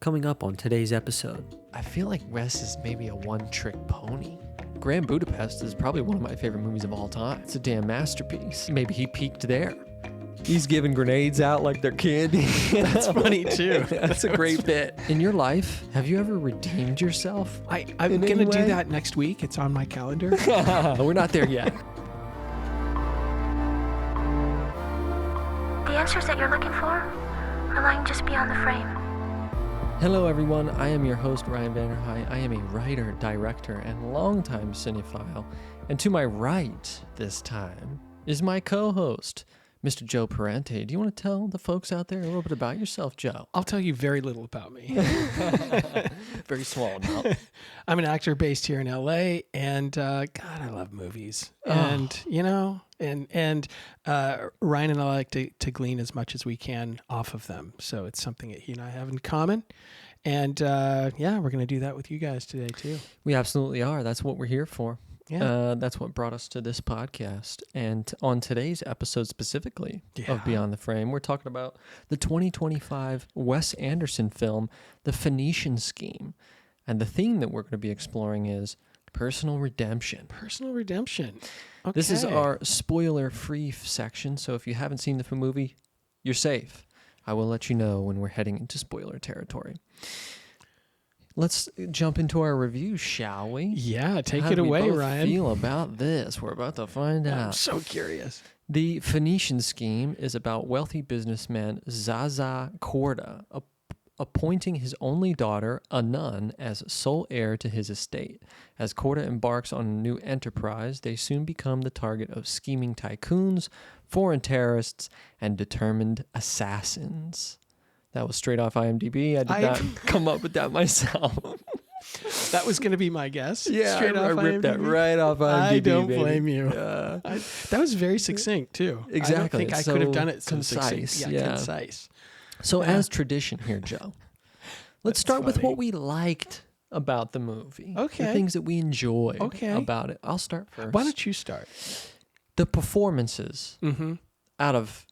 Coming up on today's episode. I feel like Wes is maybe a one-trick pony. Grand Budapest is probably one of my favorite movies of all time. It's a damn masterpiece. Maybe he peaked there. He's giving grenades out like they're candy. That's funny too. That's a great bit. In your life, have you ever redeemed yourself? I'm going to do that next week. It's on my calendar. We're not there yet. The answers that you're looking for are lying just beyond the frame. Hello everyone, I am your host Ryan Vanderhei. I am a writer, director, and longtime cinephile. And to my right this time is my co-host, Mr. Joe Parente. Do you want to tell the folks out there a little bit about yourself, Joe? I'll tell you very little about me. Very small amount. I'm an actor based here in LA, and God, I love movies. And, and Ryan and I like to glean as much as we can off of them. So it's something that he and I have in common. And we're going to do that with you guys today, too. We absolutely are. That's what we're here for. Yeah. That's what brought us to this podcast. And on today's episode specifically of Beyond the Frame, we're talking about the 2025 Wes Anderson film, The Phoenician Scheme. And the theme that we're going to be exploring is personal redemption. Personal redemption. Okay. This is our spoiler-free section, so if you haven't seen the movie, you're safe. I will let you know when we're heading into spoiler territory. Let's jump into our review, shall we? Yeah, take How it do we away, both Ryan. feel about this? We're about to find out. I'm so curious. The Phoenician Scheme is about wealthy businessman Zaza Korda appointing his only daughter, a nun, as sole heir to his estate. As Korda embarks on a new enterprise, they soon become the target of scheming tycoons, foreign terrorists, and determined assassins. That was straight off IMDb. I did not come up with that myself. That was going to be my guess. Yeah, straight I off ripped IMDb. that right off IMDb. I don't baby. blame you. That was very succinct, too. Exactly. I don't think I could have done it so concise. succinct. Yeah. Concise. So as tradition here, Joe, let's start with funny. what we liked about the movie. Okay. The things that we enjoyed Okay. about it. I'll start first. Why don't you start? The performances out of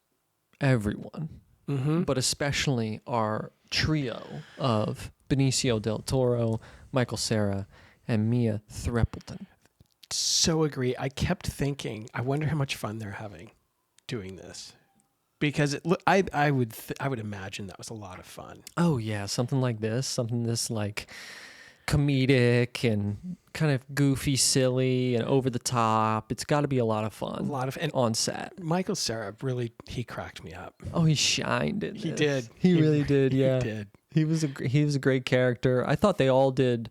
everyone, but especially our trio of Benicio del Toro, Michael Cera, and Mia Threppleton. So agree. I kept thinking, I wonder how much fun they're having doing this. Because I would imagine that was a lot of fun. Oh yeah, something like this, something this like comedic and kind of goofy, silly, and over the top. It's got to be a lot of fun. And on set. Michael Cera he cracked me up. Oh, he shined in He this. did. He really did. Yeah, He did. He was a great character. I thought they all did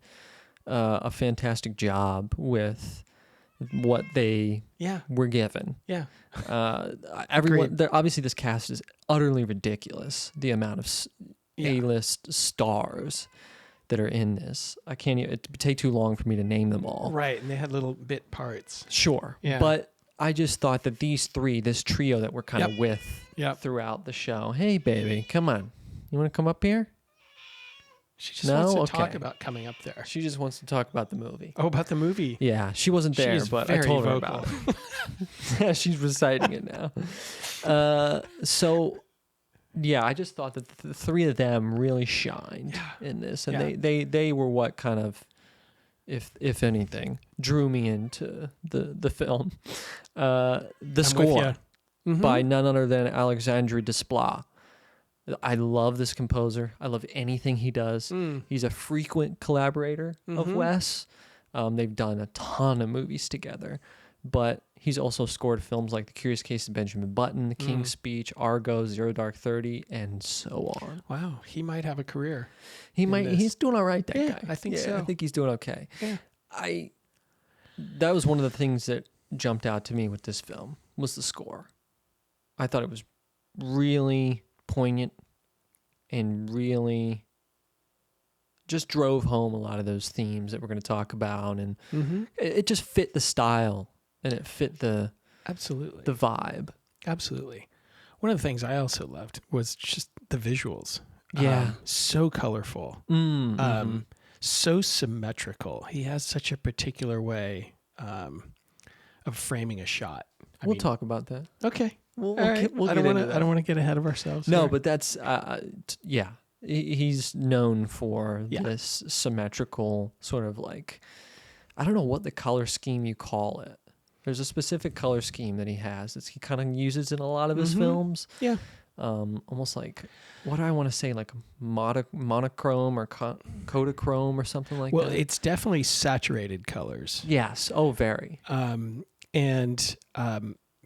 a fantastic job with what they were given. Yeah. Everyone. Obviously, this cast is utterly ridiculous. The amount of A-list stars that are in this. I can't even, it'd take too long for me to name them all. Right, and they had little bit parts. Sure. Yeah. But I just thought that these three, this trio that we're kind of with throughout the show. Hey, baby, come on. You want to come up here? She just wants to talk about coming up there. She just wants to talk about the movie. Oh, about the movie. Yeah, she wasn't there, is but I very told her vocal. about it. Yeah, she's reciting it now. I just thought that the three of them really shined in this, and they were what kind of, if anything, drew me into the film. The score by none other than Alexandre Desplat. I love this composer. I love anything he does. He's a frequent collaborator of Wes. They've done a ton of movies together, but he's also scored films like The Curious Case of Benjamin Button, The King's Speech, Argo, Zero Dark 30, and so on. Wow, he might have a career. He's doing all right, that guy. I think so. I think he's doing okay. Yeah. That was one of the things that jumped out to me with this film, was the score. I thought it was really poignant and really just drove home a lot of those themes that we're going to talk about, and it just fit the style and it fit the vibe. Absolutely. One of the things I also loved was just the visuals. Yeah. So colorful. So symmetrical. He has such a particular way of framing a shot. We'll talk about that. Okay. We'll All right. we'll I get don't into that. want to get ahead of ourselves. No, here. but that's He's known for Yeah. this symmetrical sort of like, I don't know what the color scheme you call it. There's a specific color scheme that he has that he kind of uses in a lot of his films. Yeah. Almost like, what do I want to say, like monochrome or Kodachrome or something like Well, that. it's definitely saturated colors. Yes. Oh, very.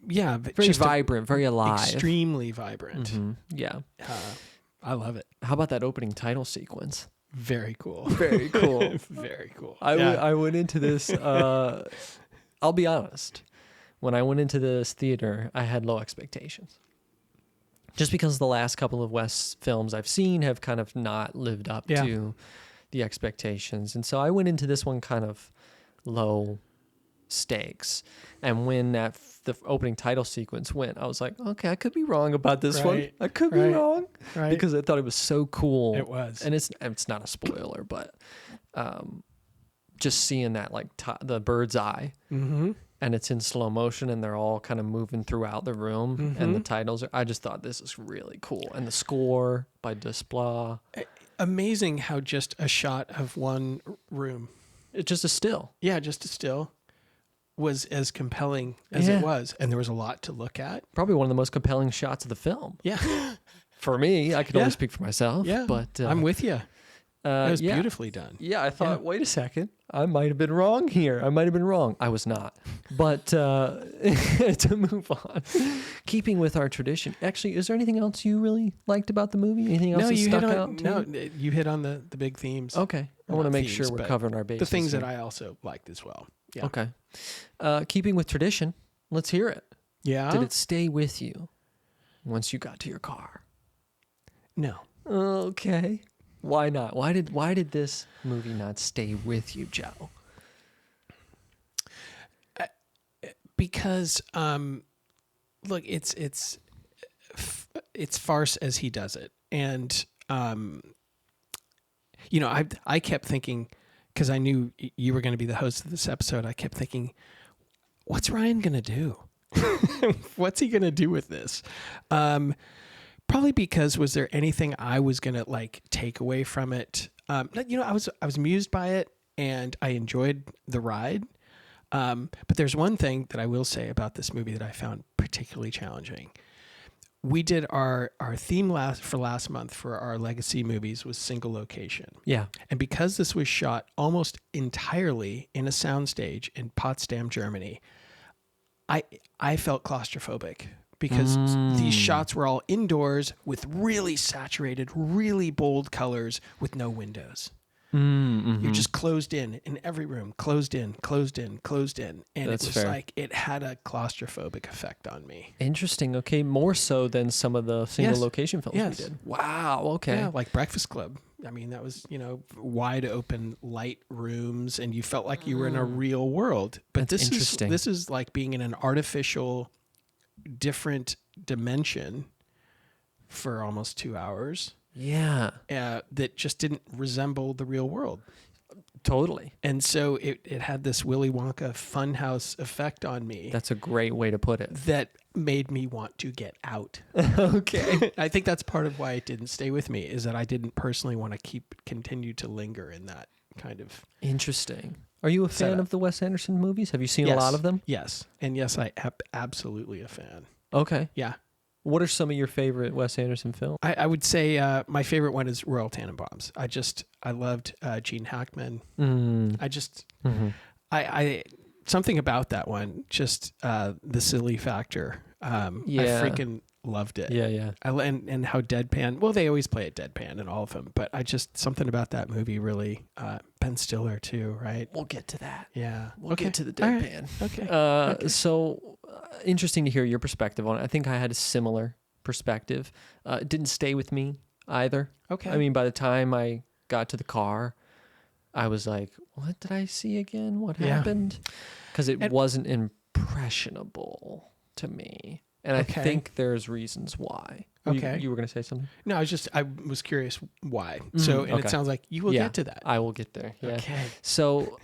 Yeah, Very just vibrant, very alive. extremely vibrant. Mhm. Yeah. I love it. How about that opening title sequence? Very cool. Very cool. Very cool. I went into this, I'll be honest. When I went into this theater, I had low expectations. Just because the last couple of Wes films I've seen have kind of not lived up to the expectations. And so I went into this one kind of low stakes. And when the opening title sequence went, I was like, okay, I could be wrong about this one. I could be wrong. Right. Because I thought it was so cool. It was. And it's not a spoiler, but just seeing that like the bird's eye, and it's in slow motion, and they're all kind of moving throughout the room, and the titles I just thought this is really cool, and the score by Desplat. Amazing how just a shot of one room, It's just a still. yeah, just a still, was as compelling as Yeah. it was, and there was a lot to look at. Probably one of the most compelling shots of the film. Yeah, For me, I can Yeah. only speak for myself. yeah. But I'm with you. It was yeah. beautifully done. Yeah, I thought, wait a second, I might have been wrong here. I might have been wrong. I was not. But to move on, keeping with our tradition, actually, is there anything else you really liked about the movie? Anything else No, that you stuck hit out on to you? you hit on the big themes. Okay. I Or want to not make themes, sure we're but covering our bases. The things that here. I also liked as well. Yeah. Okay. Keeping with tradition, let's hear it. Yeah. Did it stay with you once you got to your car? No. Okay. Why not? Why did this movie not stay with you, Joe? Because look, it's farce as he does it, and I kept thinking, because I knew you were going to be the host of this episode, I kept thinking, what's Ryan going to do? What's he going to do with this? Probably because, was there anything I was going to like take away from it? I was amused by it, and I enjoyed the ride. But there's one thing that I will say about this movie that I found particularly challenging. We did our theme for last month for our legacy movies was single location. Yeah. And because this was shot almost entirely in a soundstage in Potsdam, Germany, I felt claustrophobic because these shots were all indoors with really saturated, really bold colors with no windows. You're just closed in every room, closed in. And That's it was fair. like, it had a claustrophobic effect on me. Interesting. Okay, more so than some of the single Yes. location films Yes. we did. Wow. Okay. Yeah, like Breakfast Club. I mean, that was, wide open light rooms, and you felt like you were in a real world. But That's interesting. This is like being in an artificial, different dimension for almost 2 hours. Yeah. That just didn't resemble the real world. Totally. And so it had this Willy Wonka funhouse effect on me That's a great way to put it. that made me want to get out. Okay. I think that's part of why it didn't stay with me, is that I didn't personally want to continue to linger in that kind of. Interesting. Are you a fan Setup. of the Wes Anderson movies? Have you seen a lot of them? Yes. And yes, I am absolutely a fan. Okay. Yeah. What are some of your favorite Wes Anderson films? I would say my favorite one is Royal Tenenbaums. I loved Gene Hackman. I something about that one, just the silly factor. I freaking loved it. Yeah. And how deadpan. Well, they always play it deadpan in all of them, but something about that movie really. Ben Stiller too, right? We'll get to that. Yeah. We'll get to the All right. deadpan. Okay. So interesting to hear your perspective on it. I think I had a similar perspective. It didn't stay with me either. Okay. I mean, by the time I got to the car, I was like, what did I see again? What Yeah. happened? Because it wasn't impressionable to me. And Okay. I think there's reasons why. Okay. You were going to say something? No, I was curious why. So, and okay. it sounds like you will Yeah. get to that. I will get there. Yeah. Okay. So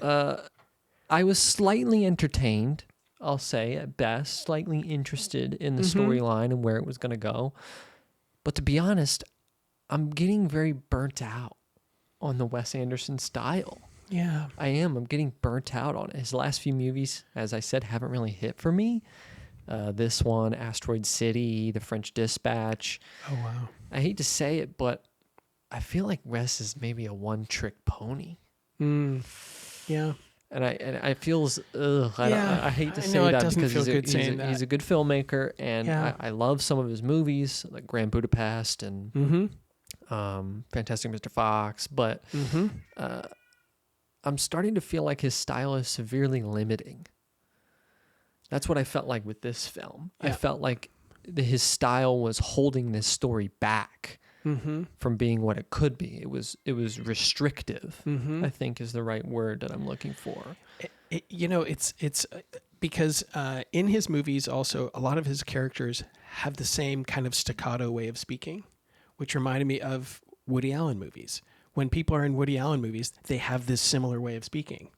I was slightly entertained, I'll say at best, slightly interested in the storyline and where it was going to go. But to be honest, I'm getting very burnt out on the Wes Anderson style. Yeah. I am. I'm getting burnt out on it. His last few movies, as I said, haven't really hit for me. This one, Asteroid City, The French Dispatch. Oh, wow. I hate to say it, but I feel like Wes is maybe a one-trick pony. Yeah. And I feels I hate to I say know, it that doesn't because feel good saying he's that. a good filmmaker, and Yeah. I love some of his movies like Grand Budapest and Fantastic Mr. Fox, but I'm starting to feel like his style is severely limiting. That's what I felt like with this film. Yeah. I felt like his style was holding this story back from being what it could be. It was restrictive, I think is the right word that I'm looking for. It's because in his movies also, a lot of his characters have the same kind of staccato way of speaking, which reminded me of Woody Allen movies. When people are in Woody Allen movies, they have this similar way of speaking.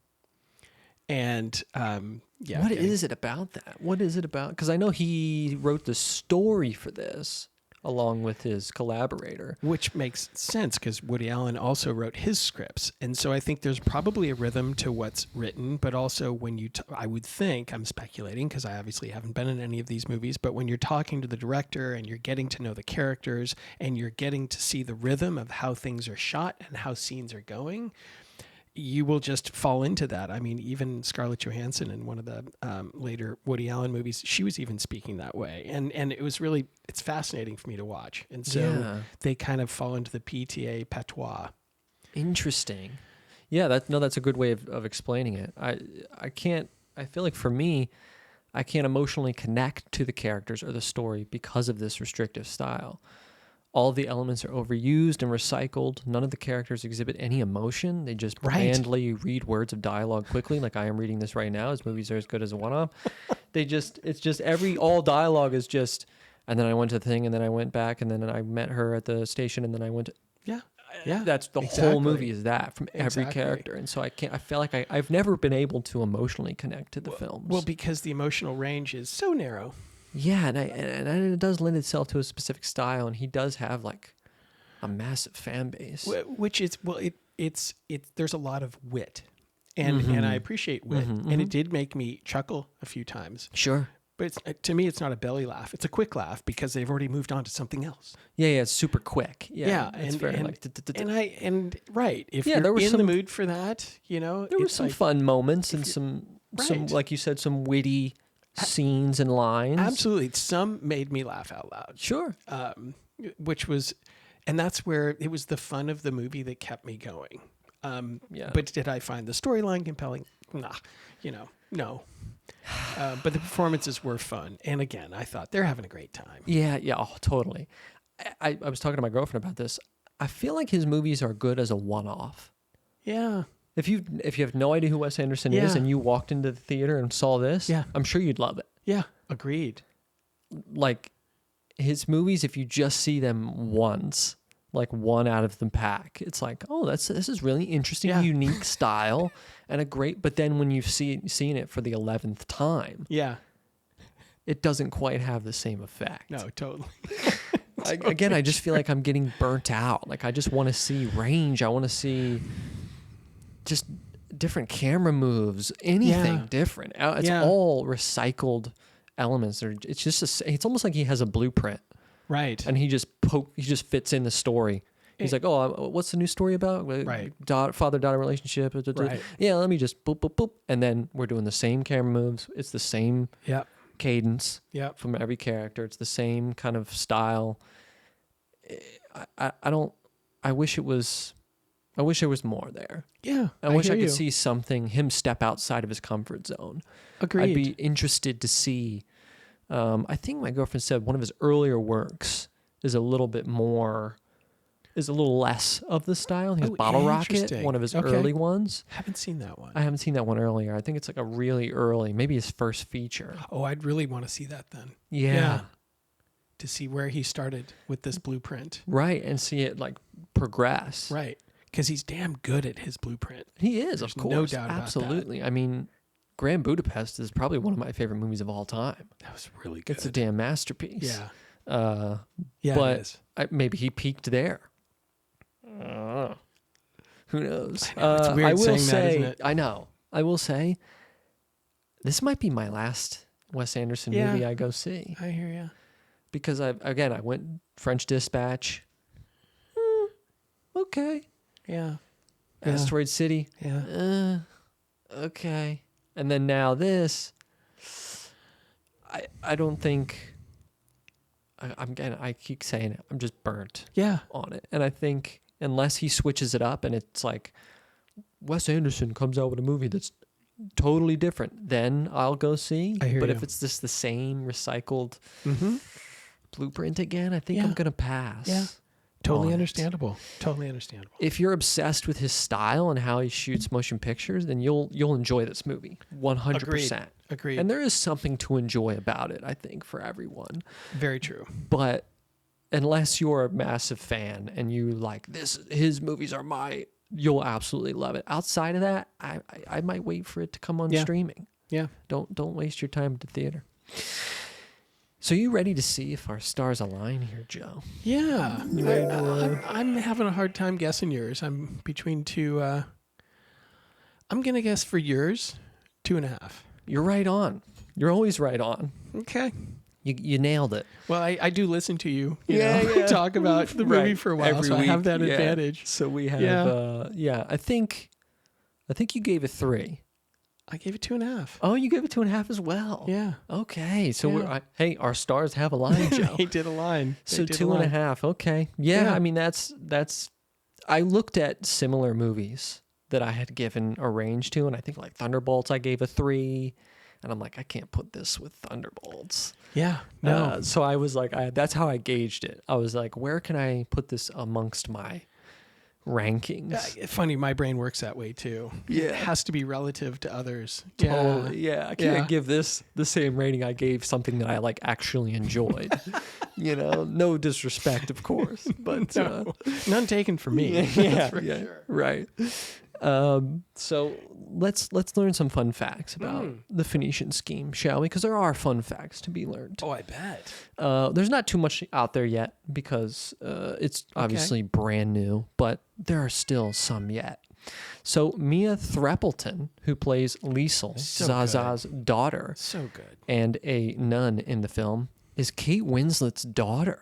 And What is it about that? What is it about? Because I know he wrote the story for this along with his collaborator. Which makes sense because Woody Allen also wrote his scripts. And so I think there's probably a rhythm to what's written, but also when I would think, I'm speculating because I obviously haven't been in any of these movies, but when you're talking to the director and you're getting to know the characters and you're getting to see the rhythm of how things are shot and how scenes are going, you will just fall into that. I mean, even Scarlett Johansson in one of the later Woody Allen movies, she was even speaking that way. And it was really, it's fascinating for me to watch. And so they kind of fall into the PTA patois. Interesting. Yeah, that's a good way of explaining it. I feel like for me, I can't emotionally connect to the characters or the story because of this restrictive style. All the elements are overused and recycled. None of the characters exhibit any emotion. They just blandly read words of dialogue quickly, like I am reading this right now. His movies are as good as a one-off. All dialogue is just, and then I went to the thing, and then I went back, and then I met her at the station, and then I went to... Yeah. That's the whole movie is that from every character. And so I feel like I've never been able to emotionally connect to the films. Well, because the emotional range is so narrow. Yeah, and it does lend itself to a specific style, and he does have like a massive fan base. Which is, it's there's a lot of wit. And I appreciate wit. And it did make me chuckle a few times. Sure. But to me, it's not a belly laugh. It's a quick laugh because they've already moved on to something else. Yeah, it's super quick. Yeah, it's very like... If you're in the mood for that, there were some fun moments and some, like you said, some witty scenes and lines. Absolutely. Some made me laugh out loud. Sure. And that's where it was the fun of the movie that kept me going. But did I find the storyline compelling? Nah, no. But the performances were fun. And again, I thought they're having a great time. Yeah, totally. I was talking to my girlfriend about this. I feel like his movies are good as a one-off. Yeah. If you have no idea who Wes Anderson is and you walked into the theater and saw this, I'm sure you'd love it. Yeah, agreed. Like his movies, if you just see them once, like one out of the pack, it's like, oh, this is really interesting, unique style, and a great. But then when you've seen it for the 11th time, it doesn't quite have the same effect. No, totally. Again, I just feel like I'm getting burnt out. Like I just want to see range. I want to see just different camera moves, anything different. It's all recycled elements. It's just it's almost like he has a blueprint, right? And he just fits in the story. He's like, oh, what's the new story about? Right. Father-daughter relationship. Right. Yeah, let me just boop, boop, boop. And then we're doing the same camera moves. It's the same cadence from every character. It's the same kind of style. I wish there was more there. Yeah. I wish I could see him step outside of his comfort zone. Agreed. I'd be interested to see. I think my girlfriend said one of his earlier works is a little less of the style. He has Bottle Rocket, one of his early ones. Haven't seen that one. I haven't seen that one earlier. I think it's like a really early, maybe his first feature. Oh, I'd really want to see that then. Yeah. To see where he started with this blueprint. Right, and see it like progress. Right, because he's damn good at his blueprint. He is, There's of course. no doubt Absolutely. about that. I mean, Grand Budapest is probably one of my favorite movies of all time. That was really good. It's a damn masterpiece. Yeah. But maybe he peaked there. Who knows? I know, it's weird I will saying say, that, isn't it? I know. I will say, this might be my last Wes Anderson Yeah. movie I go see, I hear you. because I went French Dispatch. Okay. Yeah. Asteroid City. Yeah. Okay. And then now this. I don't think. I keep saying it. I'm just burnt Yeah. on it, and I think unless he switches it up and it's like Wes Anderson comes out with a movie that's totally different, then I'll go see. I hear but you. if it's just the same recycled Mm-hmm. blueprint again, I think I'm Yeah. gonna pass. Yeah. Totally on it. understandable. Totally understandable. If you're obsessed with his style and how he shoots motion pictures, then you'll enjoy this movie 100%. Agreed. And there is something to enjoy about it, I think, for everyone. Very true. But unless you're a massive fan and you like his movies are you'll absolutely love it. Outside of that, I might wait for it to come on streaming. Yeah. Don't waste your time at the theater. So you ready to see if our stars align here, Joe? Yeah. I'm having a hard time guessing yours. I'm between two. I'm going to guess for yours, 2.5. You're right on. You're always right on. Okay. You nailed it. Well, I do listen to you, Yeah, know, yeah. talk about the movie Right. for a while, Every so I have week, that yeah. advantage. So we have, I think you gave it 3. I gave it 2.5. Oh, you gave it 2.5 as well. Yeah. Okay. So Yeah. hey, our stars have aligned, Joe. They did a line. So 2.5. Okay. Yeah, Yeah. I mean, that's, I looked at similar movies that I had given a range to, and I think like Thunderbolts, I gave a 3. And I'm like, I can't put this with Thunderbolts. Yeah. No. So I was like, that's how I gauged it. I was like, where can I put this amongst my rankings? Funny, my brain works that way too. Yeah. It has to be relative to others. Totally. Yeah. I can't Yeah. give this the same rating I gave something that I like actually enjoyed. No disrespect, of course, but No, none taken from me. yeah, That's for yeah, sure. right. So let's learn some fun facts about the Phoenician Scheme, shall we? Because there are fun facts to be learned. Oh, I bet. There's not too much out there yet because it's obviously brand new, but there are still some yet. So Mia Threppleton, who plays Liesel, So Zaza's daughter, So good. and a nun in the film, is Kate Winslet's daughter.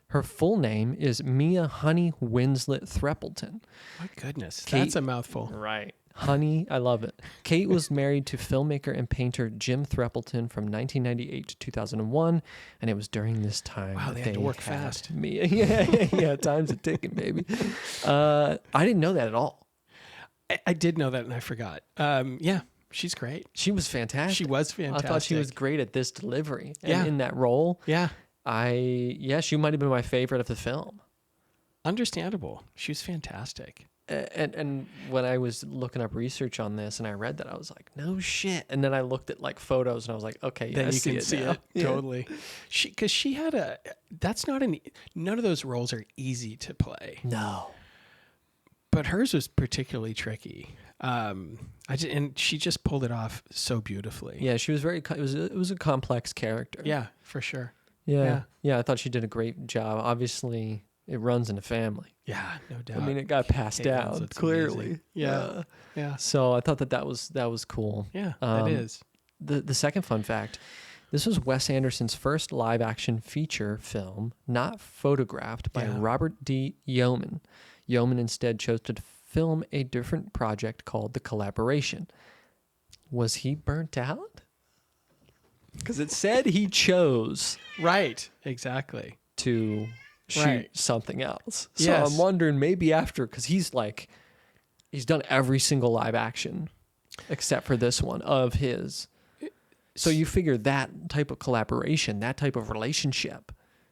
Her full name is Mia Honey Winslet Threppleton. My goodness. Kate- That's a mouthful. Right. Honey, I love it. Kate was married to filmmaker and painter Jim Threppleton from 1998 to 2001, and it was during this time Wow, that they had to work fast. Mia. Yeah, time's a ticking, baby. I didn't know that at all. I did know that and I forgot. Yeah, she's great. She was fantastic. She was fantastic. I thought she was great at this delivery. And Yeah. in that role, Yeah. she might have been my favorite of the film. Understandable. She was fantastic. And when I was looking up research on this and I read that, I was like, no shit. And then I looked at like photos and I was like, okay, yeah, Then I you see can it see now. it. Yeah. Totally. Because she had none of those roles are easy to play. No. But hers was particularly tricky. And she just pulled it off so beautifully. Yeah, she was very. It was a complex character. Yeah, for sure. Yeah. I thought she did a great job. Obviously, it runs in the family. Yeah, no doubt. I mean, it got passed Kate down Winslet's clearly. amazing. Yeah. Yeah. So I thought that was cool. Yeah, Um, it is. The second fun fact, this was Wes Anderson's first live action feature film, not photographed by Yeah. Robert D. Yeoman. Yeoman instead chose to film a different project called The Collaboration. Was he burnt out? Because it said he chose Right. Exactly. to shoot Right. something else. So Yes. I'm wondering maybe after, because he's done every single live action except for this one of his. So you figure that type of collaboration, that type of relationship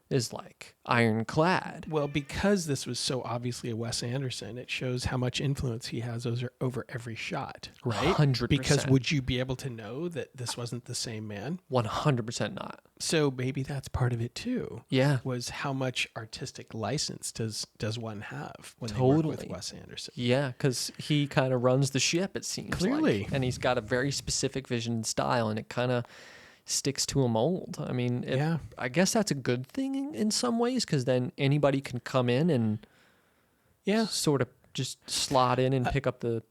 is like ironclad. Well, because this was so obviously a Wes Anderson, it shows how much influence he has over every shot, right? 100%. Because would you be able to know that this wasn't the same man? 100% not. So maybe that's part of it too. Yeah. Was how much artistic license does one have when they work with Totally. Wes Anderson? Yeah, because he kind of runs the ship, it seems Clearly. like. And he's got a very specific vision and style, and it kind of sticks to a mold. I mean, I guess that's a good thing in some ways, because then anybody can come in and Yeah. sort of just slot in and pick up the.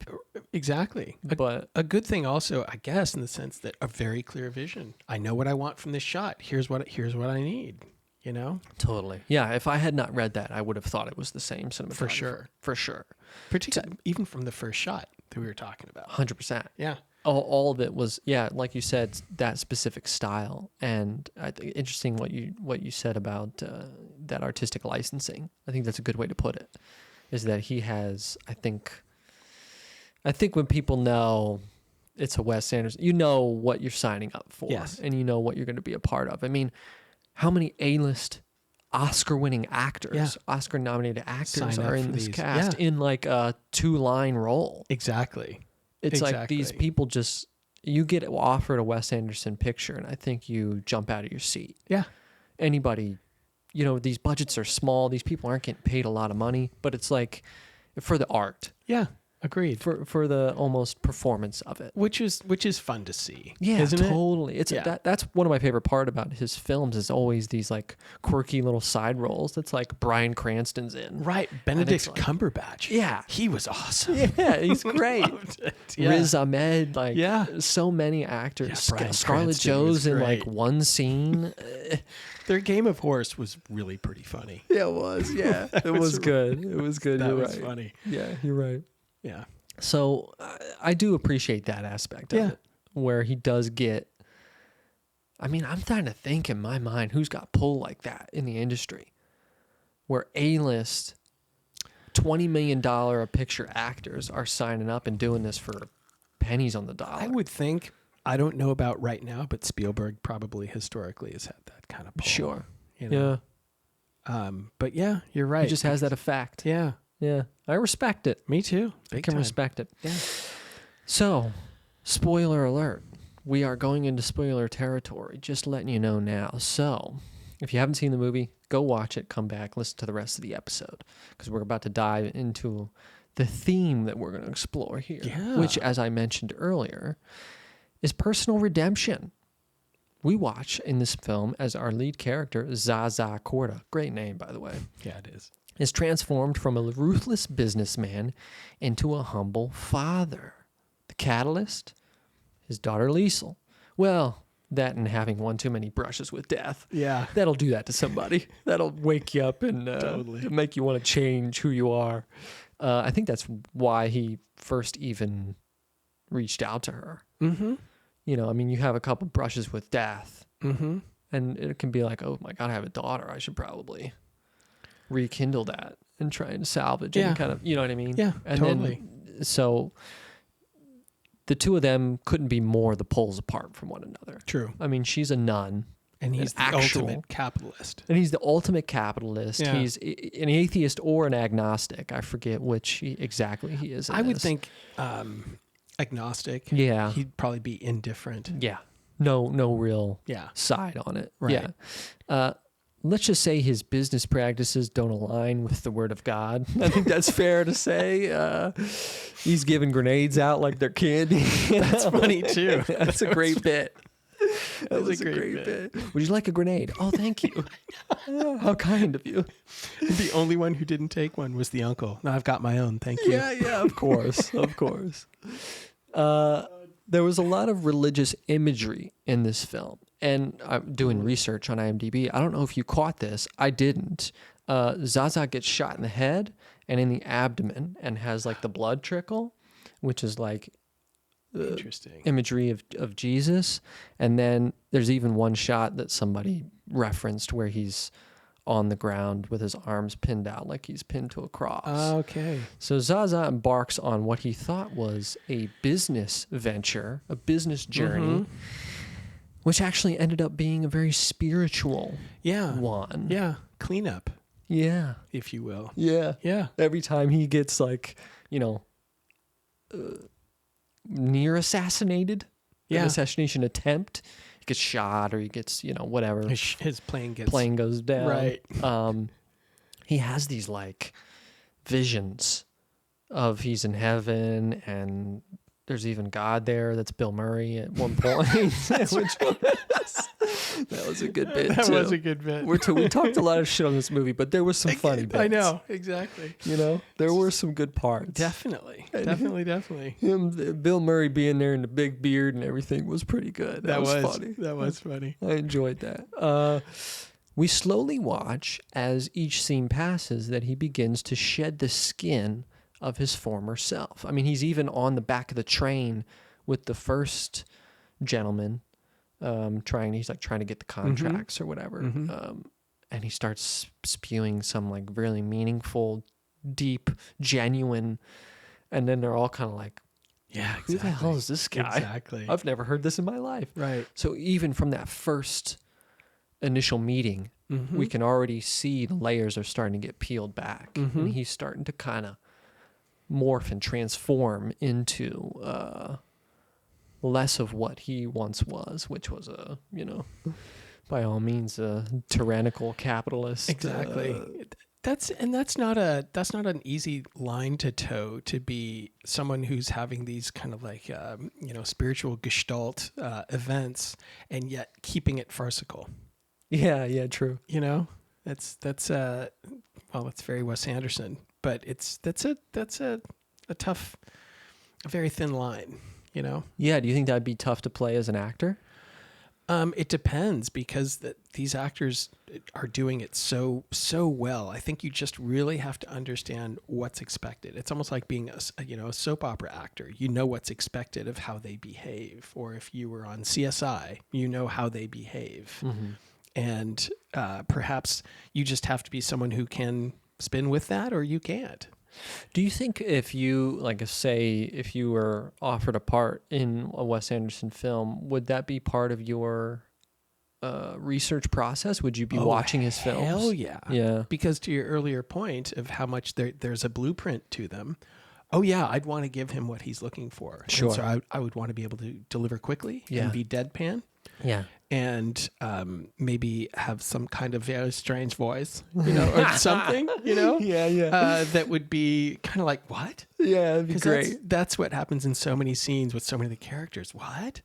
Exactly. But A good thing also, I guess, in the sense that a very clear vision. I know what I want from this shot. Here's what I need. You know, totally, yeah. If I had not read that, I would have thought it was the same cinematographer. For sure. For sure, Particularly even from the first shot that we were talking about. 100%. Yeah. All of it was, yeah, like you said, that specific style. And I think interesting what you said about that artistic licensing. I think that's a good way to put it. Is that he has, I think when people know it's a Wes Anderson, you know what you're signing up for, Yes. and you know what you're going to be a part of. I mean, how many A-list Oscar-winning actors, Oscar-nominated actors Sign are up in for this these. cast in like a 2-line role? Exactly. It's like these people just, you get offered a Wes Anderson picture, and I think you jump out of your seat. Yeah. Anybody, these budgets are small. These people aren't getting paid a lot of money, but it's like for the art, Yeah. Agreed. for the almost performance of it. Which is fun to see. Yeah, isn't totally. it? It's that's one of my favorite part about his films is always these like quirky little side roles. That's like Bryan Cranston's in. Right. Benedict like- Cumberbatch. Yeah. He was awesome. Yeah, he's great. Loved it. Yeah. Riz Ahmed, like Yeah. so many actors. Yeah, Bryan Scarlett Cranston Jo's was in like great. one scene. Their Game of Horse was really pretty funny. Yeah, it was. Yeah, it was good. It was good. That You're was right. funny. Yeah, you're right. Yeah. So I do appreciate that aspect of Yeah. it, where he does get. I mean, I'm trying to think in my mind who's got pull like that in the industry, where A-list, $20 million a picture actors are signing up and doing this for pennies on the dollar. I would think, I don't know about right now, but Spielberg probably historically has had that kind of pull. Sure. You know? Yeah. But yeah, you're right. He just has that effect. Yeah. Yeah. I respect it. Me too. I Big can time. respect it. Yeah. So, spoiler alert. We are going into spoiler territory. Just letting you know now. So, if you haven't seen the movie, go watch it, come back, listen to the rest of the episode. Because we're about to dive into the theme that we're going to explore here. Yeah. Which, as I mentioned earlier, is personal redemption. We watch in this film as our lead character, Zaza Korda, great name, by the way, Yeah, it is. is transformed from a ruthless businessman into a humble father. The catalyst? His daughter Liesel. Well, that and having one too many brushes with death. Yeah. That'll do that to somebody. That'll wake you up and Totally. make you want to change who you are. I think that's why he first even reached out to her. Mm-hmm. I mean, you have a couple brushes with death, Mm-hmm. and it can be like, oh my God, I have a daughter. I should probably rekindle that and try and salvage it Yeah. and kind of, you know what I mean? Yeah, And totally. then, so the two of them couldn't be more the poles apart from one another. True. I mean, she's a nun. And he's the actual- ultimate capitalist. And he's the ultimate capitalist. Yeah. He's an atheist or an agnostic. I forget which exactly he is. in I would this. think agnostic. Yeah. He'd probably be indifferent. Yeah. No real Yeah. side on it. Right. Yeah. Let's just say his business practices don't align with the word of God. I think that's fair to say. He's giving grenades out like they're candy. That's funny too. That's a great bit. That was a great bit. Would you like a grenade? Oh, thank you. Oh, how kind of you. The only one who didn't take one was the uncle. No, I've got my own. Thank you. Yeah, of course. Of course. There was a lot of religious imagery in this film. And I'm doing research on IMDb. I don't know if you caught this. I didn't. Zaza gets shot in the head and in the abdomen and has like the blood trickle, which is like Interesting. imagery of Jesus. And then there's even one shot that somebody referenced where he's on the ground with his arms pinned out like he's pinned to a cross. Okay. So Zaza embarks on what he thought was a business venture, a business journey, which actually ended up being a very spiritual Yeah. one. Yeah. Cleanup, Yeah. if you will. Yeah. Yeah. Every time he gets like, near assassinated, Yeah. an assassination attempt, he gets shot or he gets, whatever. His plane gets Plane goes down. Right. He has these like visions of he's in heaven and there's even God there. That's Bill Murray at one point. That was a good bit, That too. was a good bit. We talked a lot of shit on this movie, but there was some funny bits. I know, exactly. You know, there were some good parts. Definitely. Him, Bill Murray being there in the big beard and everything was pretty good. That was funny. That was funny. I enjoyed that. We slowly watch as each scene passes that he begins to shed the skin of his former self. I mean, he's even on the back of the train with the first gentleman, he's like trying to get the contracts or whatever. And he starts spewing some like really meaningful, deep, genuine, and then they're all kind of like, Yeah, who the hell is this guy? Exactly. I've never heard this in my life. Right. So even from that first initial meeting, we can already see the layers are starting to get peeled back. And he's starting to kind of morph and transform into less of what he once was, which was by all means a tyrannical capitalist. Exactly. That's not an easy line to toe, to be someone who's having these kind of like spiritual gestalt events and yet keeping it farcical. Yeah, true. You know, that's very Wes Anderson, but that's a tough, a very thin line. You know. Yeah. Do you think that'd be tough to play as an actor? It depends, because these actors are doing it so well. I think you just really have to understand what's expected. It's almost like being a soap opera actor. You know what's expected of how they behave. Or if you were on CSI, you know how they behave. And perhaps you just have to be someone who can spin with that, or you can't. Do you think if you, if you were offered a part in a Wes Anderson film, would that be part of your research process? Would you be watching his films? Hell yeah. Yeah. Because to your earlier point of how much there's a blueprint to them, oh yeah, I'd want to give him what he's looking for. Sure. And so I would want to be able to deliver quickly and be deadpan. Yeah. And maybe have some kind of very strange voice, or something, Yeah. that would be kind of like, what? Yeah, it'd be great. That's what happens in so many scenes with so many of the characters. What?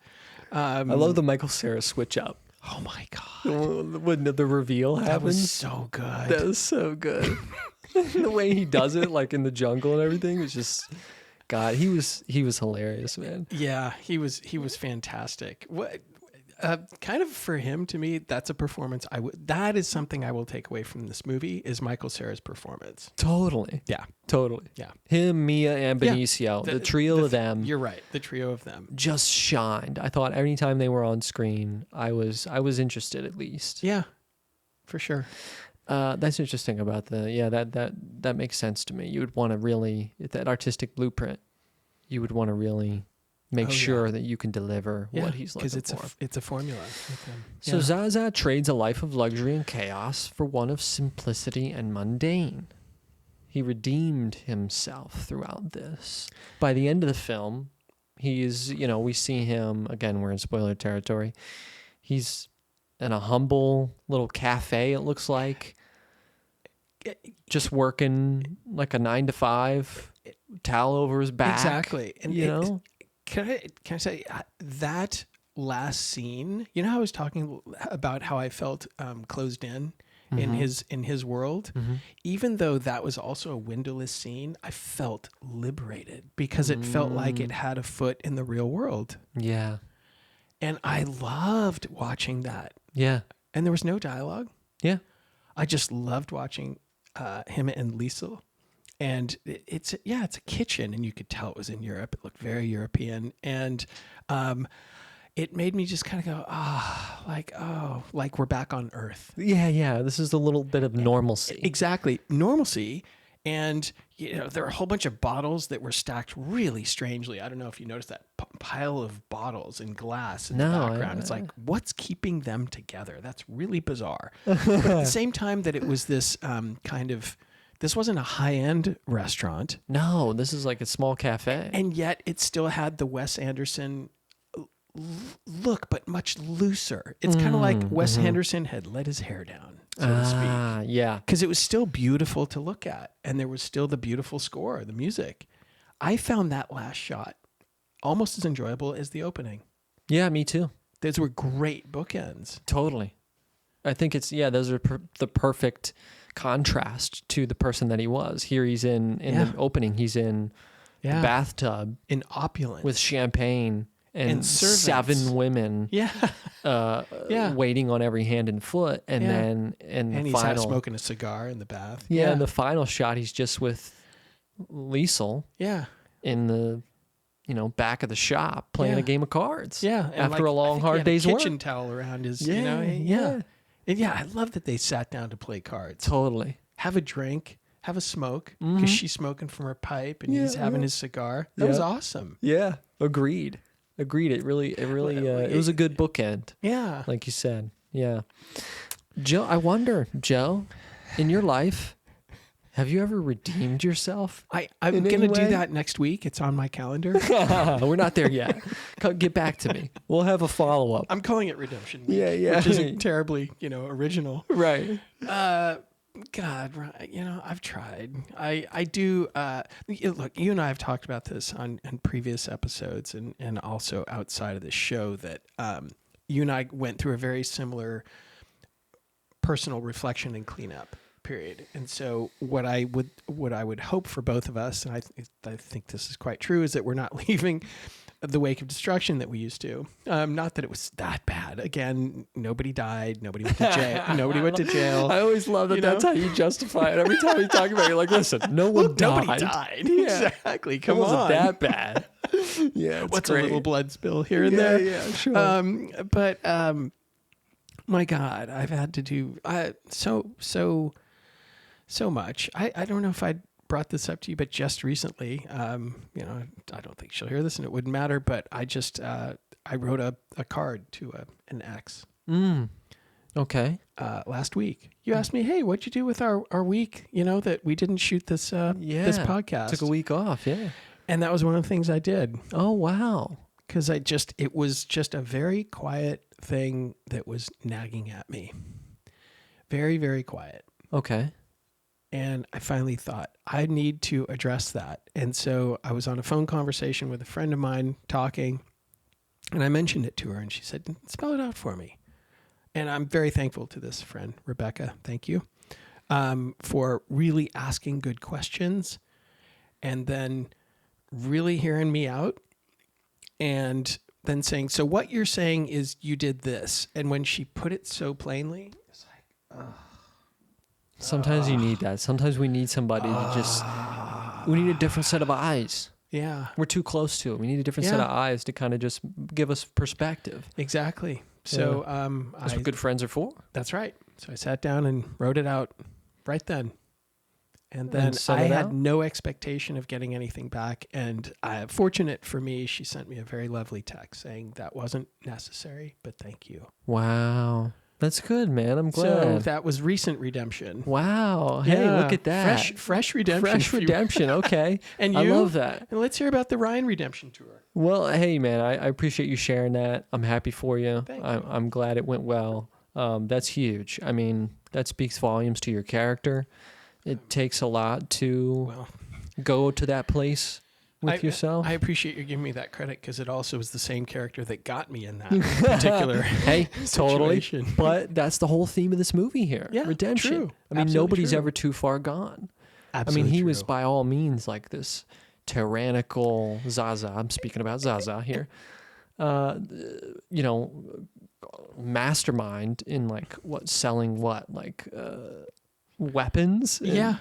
I love the Michael Cera switch up. Oh my God. When the reveal happens. That was so good. That was so good. The way he does it, like in the jungle and everything, was just... God, he was hilarious, man. Yeah, he was fantastic. What? Kind of for him, to me, that's a performance. That is something I will take away from this movie, is Michael Cera's performance. Totally. Yeah. Totally. Yeah. Him, Mia, and Benicio, the trio of them. You're right. The trio of them just shined. I thought every time they were on screen, I was interested, at least. Yeah, for sure. That's interesting about that makes sense to me. You would want to really, that artistic blueprint, you would want to really make sure that you can deliver what he's looking for. Because it's a formula with him. So Zaza trades a life of luxury and chaos for one of simplicity and mundane. He redeemed himself throughout this. By the end of the film, he's, we see him, again, we're in spoiler territory. He's in a humble little cafe, it looks like, just working like a 9-to-5, towel over his back. Exactly. And Can I say that last scene? You know how I was talking about how I felt closed in his world. Even though that was also a windowless scene, I felt liberated because it felt like it had a foot in the real world. Yeah. And I loved watching that. Yeah. And there was no dialogue. Yeah. I just loved watching him and Liesl. And it's a kitchen, and you could tell it was in Europe. It looked very European, and it made me just kind of go, like we're back on Earth. Yeah. This is a little bit of normalcy. Exactly, normalcy. And there are a whole bunch of bottles that were stacked really strangely. I don't know if you noticed that pile of bottles and glass in the background. It's like, what's keeping them together? That's really bizarre. But at the same time that it was this this wasn't a high-end restaurant. No, this is like a small cafe. And yet it still had the Wes Anderson look, but much looser. It's kind of like Wes Anderson had let his hair down, so to speak. Yeah. Because it was still beautiful to look at, and there was still the beautiful score, the music. I found that last shot almost as enjoyable as the opening. Yeah, me too. Those were great bookends. Totally. I think those are the perfect contrast to the person that he was. Here he's in the opening, he's in the bathtub in opulence with champagne and servants. 7 women waiting on every hand and foot. And then and he's smoking a cigar in the bath. Yeah, in the final shot, he's just with Liesel in the back of the shop playing a game of cards. Yeah. After a long, hard day's work. Kitchen towel around his, And I love that they sat down to play cards. Totally. Have a drink, have a smoke, because she's smoking from her pipe and he's having his cigar. That was awesome. Yeah. Agreed. It really, it was a good bookend. Yeah. Like you said. Yeah. Joe, I wonder, in your life, have you ever redeemed yourself? I'm going to do that next week. It's on my calendar. We're not there yet. Get back to me. We'll have a follow-up. I'm calling it Redemption Week. Yeah. Which isn't terribly, original. Right. God, I've tried. I do. Look, you and I have talked about this on previous episodes and also outside of the show that you and I went through a very similar personal reflection and cleanup period. And so what I would hope for both of us, and I think this is quite true, is that we're not leaving the wake of destruction that we used to. Not that it was that bad. Again, nobody died. Nobody went to jail. Nobody went to jail. I always love that. That's how you justify it. Every time you talk about it, you're like, listen, nobody died. Yeah. Exactly. Come on. It wasn't that bad. Yeah. What's great. A little blood spill here and there? Yeah, sure. But my God, I've had to do so much. I don't know if I brought this up to you, but just recently, I don't think she'll hear this and it wouldn't matter, but I just, I wrote a card to an ex. Okay. Last week. You asked me, hey, what'd you do with our week, that we didn't shoot this podcast. Took a week off. Yeah. And that was one of the things I did. Oh, wow. Because it was just a very quiet thing that was nagging at me. Very, very quiet. Okay. And I finally thought, I need to address that. And so I was on a phone conversation with a friend of mine talking, and I mentioned it to her, and she said, spell it out for me. And I'm very thankful to this friend, Rebecca. Thank you for really asking good questions and then really hearing me out and then saying, so what you're saying is you did this. And when she put it so plainly, it's like, oh. Sometimes you need that. Sometimes we need somebody to we need a different set of eyes. Yeah. We're too close to it. We need a different set of eyes to kind of just give us perspective. Exactly. So that's what good friends are for. That's right. So I sat down and wrote it out right then. And then I had no expectation of getting anything back. And fortunate for me, she sent me a very lovely text saying that wasn't necessary, but thank you. Wow. That's good, man. I'm glad. So that was recent redemption. Wow. Hey, look at that. Fresh redemption. Fresh redemption. Okay. And you? I love that. And let's hear about the Ryan redemption tour. Well, hey, man, I appreciate you sharing that. I'm happy for you. Thank you. I'm glad it went well. That's huge. I mean, that speaks volumes to your character. It takes a lot to go to that place with yourself. I appreciate you giving me that credit because it also was the same character that got me in that particular totally. situation. But that's the whole theme of this movie here. Yeah, redemption. True. I mean, Absolutely nobody's true. ever too far gone. Absolutely I mean, he true. was by all means like this tyrannical Zaza. I'm speaking about Zaza here. Mastermind in selling weapons. Yeah.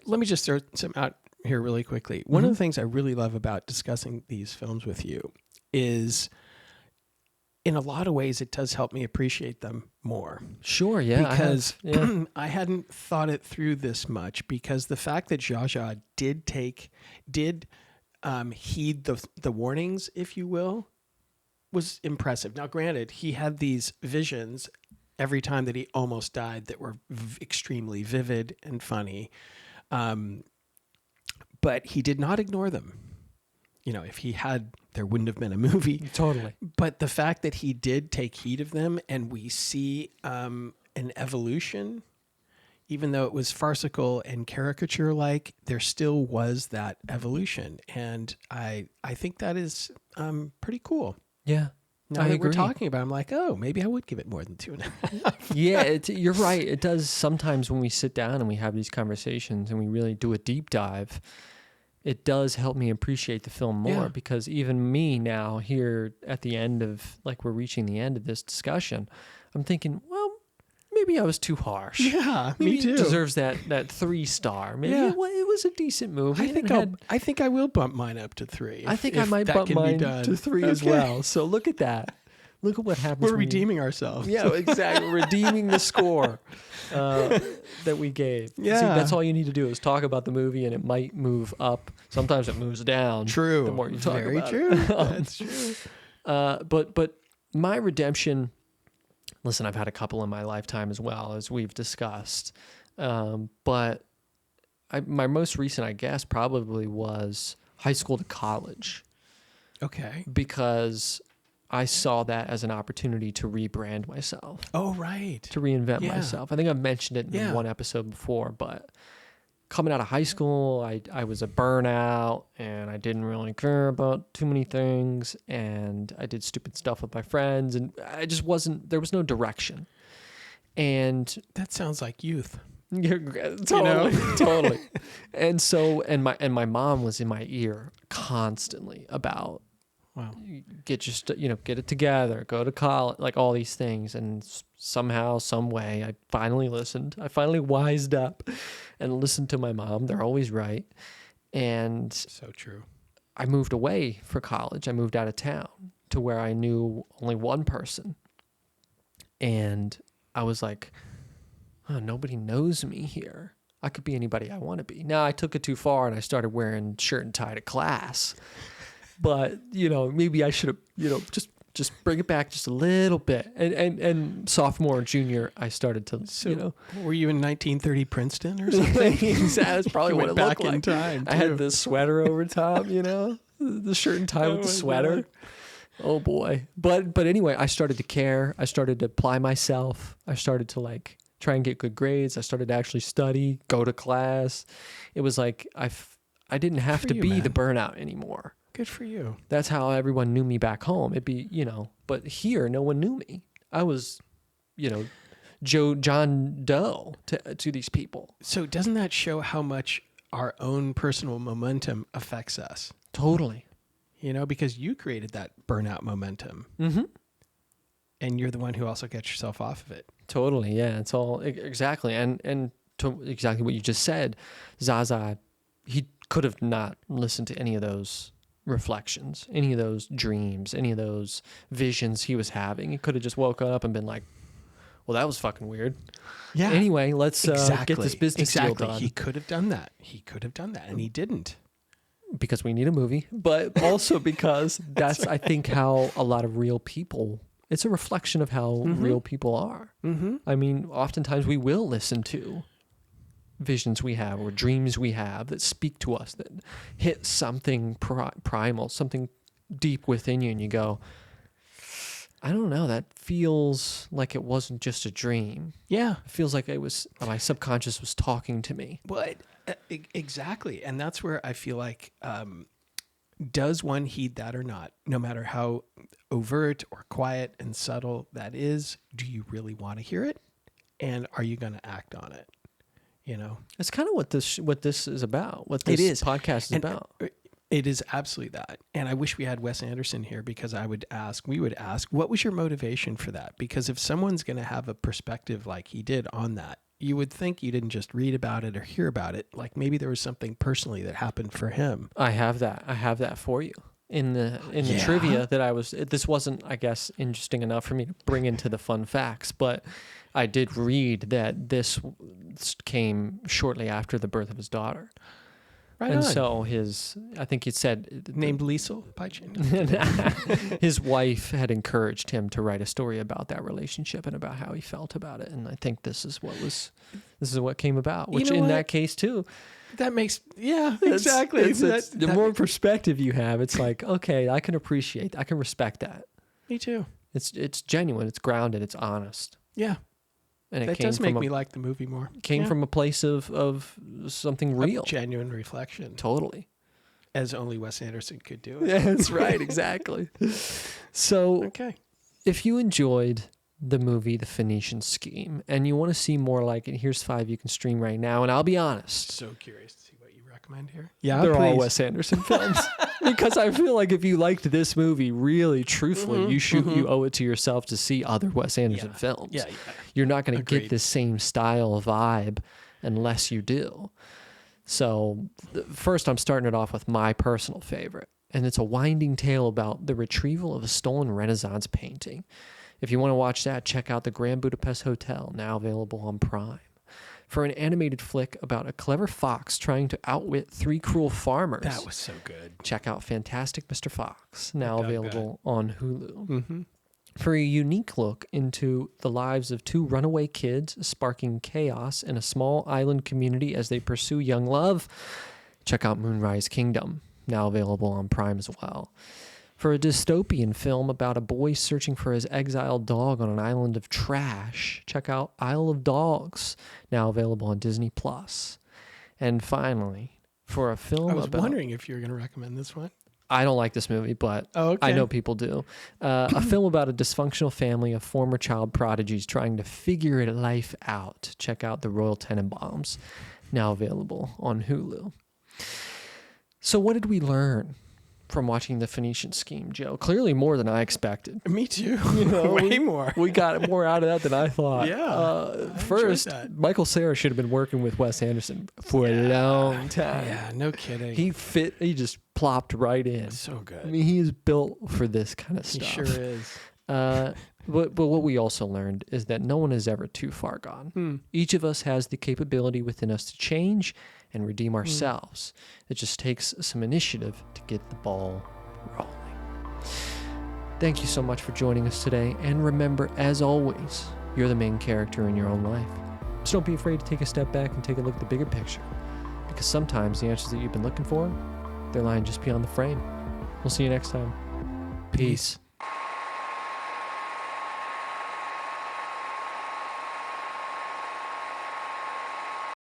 Let me just throw some out here really quickly. One of the things I really love about discussing these films with you is, in a lot of ways, it does help me appreciate them more. Sure, yeah. Because I hadn't thought it through this much, because the fact that Zsa Zsa did heed the warnings, if you will, was impressive. Now, granted, he had these visions every time that he almost died that were extremely vivid and funny. But he did not ignore them. If he had, there wouldn't have been a movie. Totally. But the fact that he did take heed of them, and we see an evolution, even though it was farcical and caricature-like, there still was that evolution. And I think that is pretty cool. Yeah. Now I that we're agree. talking about it, I'm like, oh, maybe I would give it more than 2.5. Yeah, you're right. It does sometimes when we sit down and we have these conversations and we really do a deep dive, it does help me appreciate the film more Yeah. because even me now here at the end of, like we're reaching the end of this discussion, I'm thinking, well, maybe I was too harsh. Yeah, Maybe me too. It deserves that 3-star. Maybe Yeah. it was a decent movie. I think I will bump mine up to 3. I think I if might that bump can be mine done. to 3 as Okay. well. So look at that. Look at what happens. We're when you- redeeming ourselves. Yeah, exactly. Redeeming the score that we gave. Yeah. See, that's all you need to do is talk about the movie, and it might move up. Sometimes it moves down. True. The more you talk Very about true. it. That's true. But my redemption. Listen, I've had a couple in my lifetime as well, as we've discussed. But my most recent, I guess, probably was high school to college. Okay. Because I saw that as an opportunity to rebrand myself, Oh, right. to reinvent Yeah. myself. I think I've mentioned it in Yeah. one episode before, but coming out of high school, I was a burnout and I didn't really care about too many things. And I did stupid stuff with my friends and I just there was no direction. And That sounds like youth. totally, totally. And so, and my mom was in my ear constantly about, Wow. get it together, go to college, like all these things. And somehow, some way, I finally listened. I finally wised up and listened to my mom. They're always right. And So true. I moved away for college. I moved out of town to where I knew only one person. And I was like, oh, nobody knows me here. I could be anybody I want to be. Now I took it too far and I started wearing shirt and tie to class. But, maybe I should have, just bring it back just a little bit. And sophomore, junior, I started to, So, were you in 1930 Princeton or something? That's probably You what went it back looked in like. time, I too. had this sweater over top, the shirt and tie Oh with the my sweater. God. Oh boy. But anyway, I started to care. I started to apply myself. I started to try and get good grades. I started to actually study, go to class. It was like I didn't have for to you, be the man. burnout anymore. Good for you. That's how everyone knew me back home. It'd be, but here no one knew me. I was, John Doe to these people. So doesn't that show how much our own personal momentum affects us? Totally. Because you created that burnout momentum. Mm-hmm. And you're the one who also gets yourself off of it. Totally. Yeah. It's all exactly. And to exactly what you just said, Zaza, he could have not listened to any of those reflections, any of those dreams, any of those visions he was having. He could have just woken up and been like, well, that was fucking weird. Yeah. Anyway, let's Exactly. get this business deal done. He could have done that. And he didn't. Because we need a movie, but also because that's I think, how a lot of real people, it's a reflection of how real people are. Mm-hmm. I mean, oftentimes we will listen to visions we have or dreams we have that speak to us, that hit something primal, something deep within you, and you go, I don't know, that feels like it wasn't just a dream. Yeah. It feels like my subconscious was talking to me. Well, exactly. And that's where I feel like, does one heed that or not? No matter how overt or quiet and subtle that is, do you really want to hear it? And are you going to act on it? It's kind of what this is about, what this It is. podcast is And about. It is absolutely that. And I wish we had Wes Anderson here because we would ask, what was your motivation for that? Because if someone's going to have a perspective like he did on that, you would think you didn't just read about it or hear about it. Like maybe there was something personally that happened for him. I have that for you in the trivia that this wasn't, I guess, interesting enough for me to bring into the fun facts, but I did read that this came shortly after the birth of his daughter. Right And on. so I think it said Named Liesel by chance. his wife had encouraged him to write a story about that relationship and about how he felt about it. And I think this is what came about, which in that case too, That makes, exactly. It's the more perspective you have, it's like, okay, I can respect that. Me too. It's genuine, it's grounded, it's honest. Yeah. And That does make me like the movie more. Came from a place of something real. A genuine reflection. Totally. As only Wes Anderson could do it. Yeah, that's right, exactly. So Okay. if you enjoyed the movie The Phoenician Scheme and you want to see more like it, here's 5 you can stream right now. And I'll be honest, So curious to see what you recommend here. Yeah, they're all please. Wes Anderson films. Because I feel like if you liked this movie, really, truthfully, you owe it to yourself to see other Wes Anderson films. Yeah. You're not going to get Agreed. the same style vibe unless you do. So first, I'm starting it off with my personal favorite, and it's a winding tale about the retrieval of a stolen Renaissance painting. If you want to watch that, check out the Grand Budapest Hotel, now available on Prime. For an animated flick about a clever fox trying to outwit 3 cruel farmers, That was so good. check out Fantastic Mr. Fox, now dug available on Hulu. Mm-hmm. For a unique look into the lives of 2 runaway kids sparking chaos in a small island community as they pursue young love, check out Moonrise Kingdom, now available on Prime as well. For a dystopian film about a boy searching for his exiled dog on an island of trash, check out Isle of Dogs, now available on Disney+. And finally, for a film I was about... wondering if you were going to recommend this one. I don't like this movie, but I know people do. A film about a dysfunctional family of former child prodigies trying to figure life out. Check out The Royal Tenenbaums, now available on Hulu. So what did we learn from watching The Phoenician Scheme, Joe? Clearly more than I expected. Me too. Way more. We got more out of that than I thought. Yeah, I First, enjoyed that. Michael Cera should have been working with Wes Anderson for a long time. Yeah, no kidding. He just plopped right in. so good. I mean, he is built for this kind of He stuff. sure is. But what we also learned is that no one is ever too far gone. Each of us has the capability within us to change and redeem ourselves. It just takes some initiative to get the ball rolling. Thank you so much for joining us today. And remember, as always, you're the main character in your own life. So don't be afraid to take a step back and take a look at the bigger picture. Because sometimes the answers that you've been looking for, they're lying just beyond the frame. We'll see you next time. Peace.